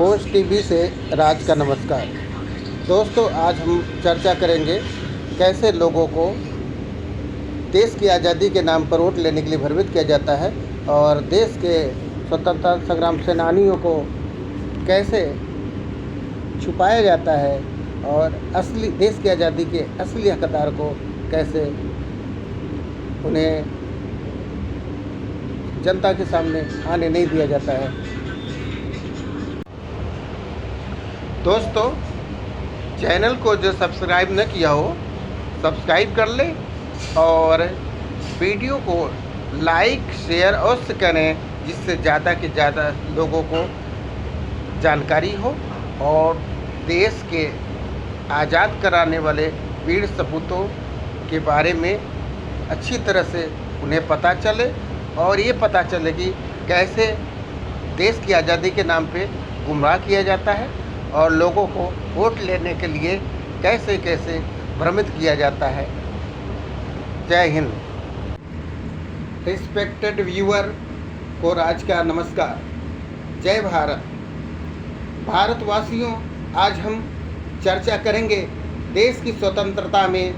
खोज टीवी से राज का नमस्कार। दोस्तों, आज हम चर्चा करेंगे कैसे लोगों को देश की आज़ादी के नाम पर वोट लेने के लिए भ्रमित किया जाता है और देश के स्वतंत्रता संग्राम सेनानियों को कैसे छुपाया जाता है और असली देश की आज़ादी के असली हकदार को कैसे उन्हें जनता के सामने आने नहीं दिया जाता है। दोस्तों, चैनल को जो सब्सक्राइब न किया हो सब्सक्राइब कर ले और वीडियो को लाइक शेयर अवश्य करें, जिससे ज़्यादा के ज़्यादा लोगों को जानकारी हो और देश के आज़ाद कराने वाले वीर सपूतों के बारे में अच्छी तरह से उन्हें पता चले और ये पता चले कि कैसे देश की आज़ादी के नाम पे गुमराह किया जाता है और लोगों को वोट लेने के लिए कैसे कैसे भ्रमित किया जाता है। जय हिंद। रिस्पेक्टेड व्यूअर को राज का नमस्कार। जय भारत। भारतवासियों, आज हम चर्चा करेंगे देश की स्वतंत्रता में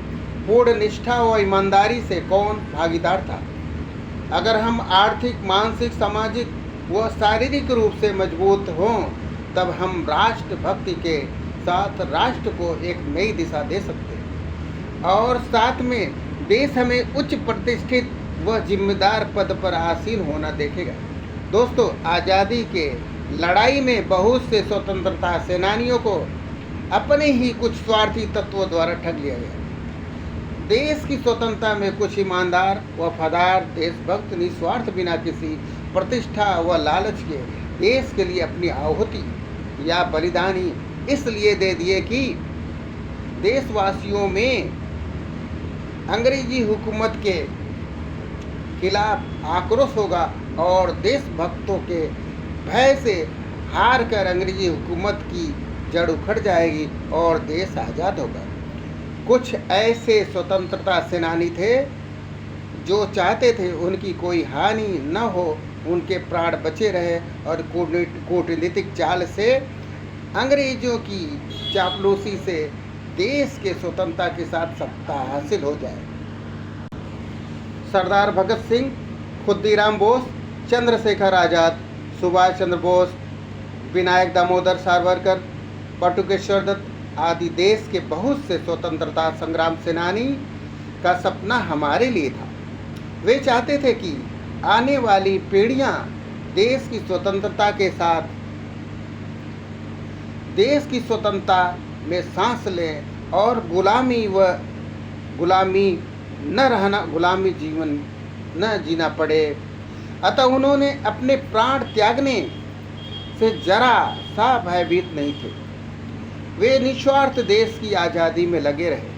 पूर्ण निष्ठा व ईमानदारी से कौन भागीदार था। अगर हम आर्थिक, मानसिक, सामाजिक व शारीरिक रूप से मजबूत हों तब हम राष्ट्रभक्ति के साथ राष्ट्र को एक नई दिशा दे सकते हैं और साथ में देश हमें उच्च प्रतिष्ठित व जिम्मेदार पद पर आसीन होना देखेगा। दोस्तों, आज़ादी के लड़ाई में बहुत से स्वतंत्रता सेनानियों को अपने ही कुछ स्वार्थी तत्वों द्वारा ठग लिया गया। देश की स्वतंत्रता में कुछ ईमानदार, वफादार, देशभक्त निस्वार्थ बिना किसी प्रतिष्ठा व लालच के देश के लिए अपनी आहुति या बलिदानी इसलिए दे दिए कि देशवासियों में अंग्रेजी हुकूमत के खिलाफ आक्रोश होगा और देशभक्तों के भय से हार कर अंग्रेजी हुकूमत की जड़ उखड़ जाएगी और देश आज़ाद होगा। कुछ ऐसे स्वतंत्रता सेनानी थे जो चाहते थे उनकी कोई हानि न हो, उनके प्राण बचे रहे और कूटनीतिक चाल से अंग्रेजों की चापलूसी से देश के स्वतंत्रता के साथ सत्ता हासिल हो जाए। सरदार भगत सिंह, खुद्दीराम बोस, चंद्रशेखर आज़ाद, सुभाष चंद्र बोस, विनायक दामोदर सावरकर, बटुकेश्वर दत्त आदि देश के बहुत से स्वतंत्रता संग्राम सेनानी का सपना हमारे लिए था। वे चाहते थे कि आने वाली पीढ़ियां देश की स्वतंत्रता के साथ देश की स्वतंत्रता में सांस लें और गुलामी जीवन न जीना पड़े। अतः उन्होंने अपने प्राण त्यागने से जरा सा भयभीत नहीं थे। वे निस्वार्थ देश की आज़ादी में लगे रहे।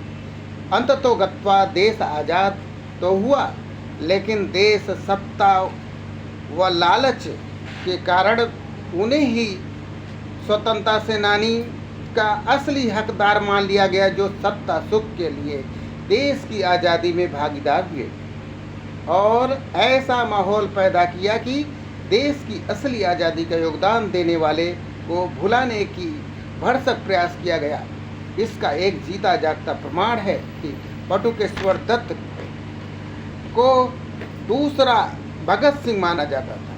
अंततोगत्वा देश आज़ाद तो हुआ, लेकिन देश सत्ता व लालच के कारण उन्हें ही स्वतंत्रता सेनानी का असली हकदार मान लिया गया, जो सत्ता सुख के लिए देश की आज़ादी में भागीदार हुए और ऐसा माहौल पैदा किया कि देश की असली आज़ादी का योगदान देने वाले को भुलाने की भरसक प्रयास किया गया। इसका एक जीता जागता प्रमाण है कि बटुकेश्वर दत्त को दूसरा भगत सिंह माना जाता था,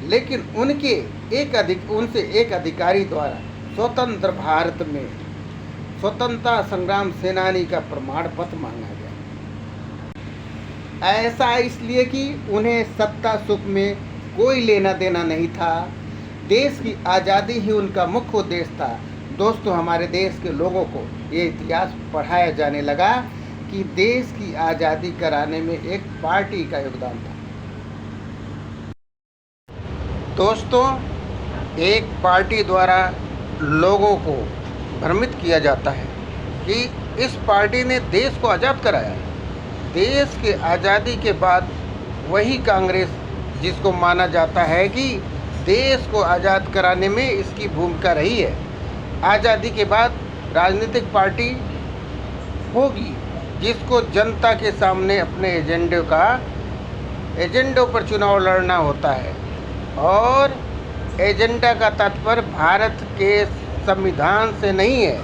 लेकिन उनसे एक अधिकारी द्वारा स्वतंत्र भारत में स्वतंत्रता संग्राम सेनानी का प्रमाण पत्र मांगा गया। ऐसा इसलिए कि उन्हें सत्ता सुख में कोई लेना देना नहीं था। देश की आज़ादी ही उनका मुख्य उद्देश्य था। दोस्तों, हमारे देश के लोगों को ये इतिहास पढ़ाया जाने लगा कि देश की आज़ादी कराने में एक पार्टी का योगदान था। दोस्तों, एक पार्टी द्वारा लोगों को भ्रमित किया जाता है कि इस पार्टी ने देश को आज़ाद कराया। देश के आज़ादी के बाद वही कांग्रेस, जिसको माना जाता है कि देश को आज़ाद कराने में इसकी भूमिका रही है, आज़ादी के बाद राजनीतिक पार्टी होगी जिसको जनता के सामने अपने एजेंडों पर चुनाव लड़ना होता है और एजेंडा का तात्पर्य भारत के संविधान से नहीं है,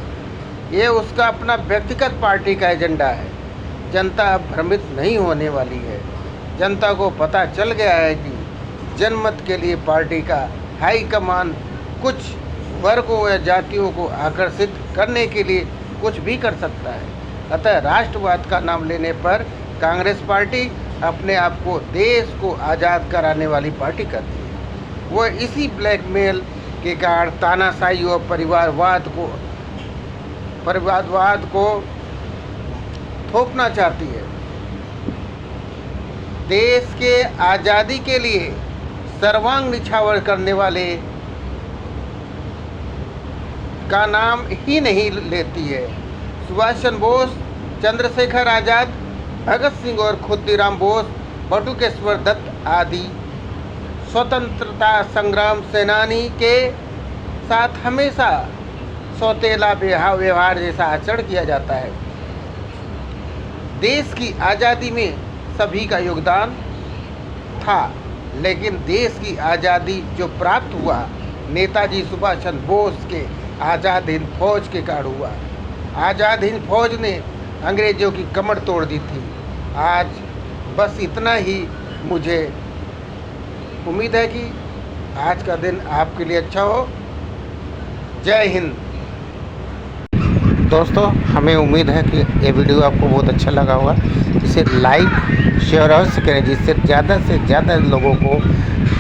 ये उसका अपना व्यक्तिगत पार्टी का एजेंडा है। जनता अब भ्रमित नहीं होने वाली है। जनता को पता चल गया है कि जनमत के लिए पार्टी का हाईकमान कुछ वर्गों या जातियों को आकर्षित करने के लिए कुछ भी कर सकता है। अतः राष्ट्रवाद का नाम लेने पर कांग्रेस पार्टी अपने आप को देश को आज़ाद कराने वाली पार्टी करती है। वह इसी ब्लैकमेल के कारण तानाशाही और परिवारवाद को थोपना चाहती है। देश के आज़ादी के लिए सर्वांग निछावर करने वाले का नाम ही नहीं लेती है। सुभाष चंद्र बोस, चंद्रशेखर आज़ाद, भगत सिंह और खुदीराम बोस, बटुकेश्वर दत्त आदि स्वतंत्रता संग्राम सेनानी के साथ हमेशा सौतेला व्यवहार जैसा आचरण किया जाता है। देश की आज़ादी में सभी का योगदान था, लेकिन देश की आज़ादी जो प्राप्त हुआ नेताजी सुभाष चंद्र बोस के आज़ाद हिंद फौज के कारण हुआ। आज़ाद हिंद फौज ने अंग्रेज़ों की कमर तोड़ दी थी। आज बस इतना ही। मुझे उम्मीद है कि आज का दिन आपके लिए अच्छा हो। जय हिंद। दोस्तों, हमें उम्मीद है कि ये वीडियो आपको बहुत अच्छा लगा होगा। इसे लाइक शेयर अवश्य करें, जिससे ज़्यादा से ज़्यादा लोगों को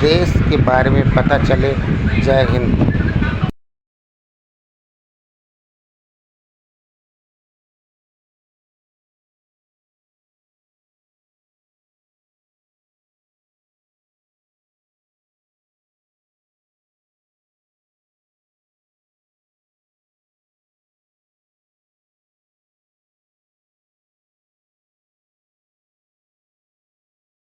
देश के बारे में पता चले। जय हिंद।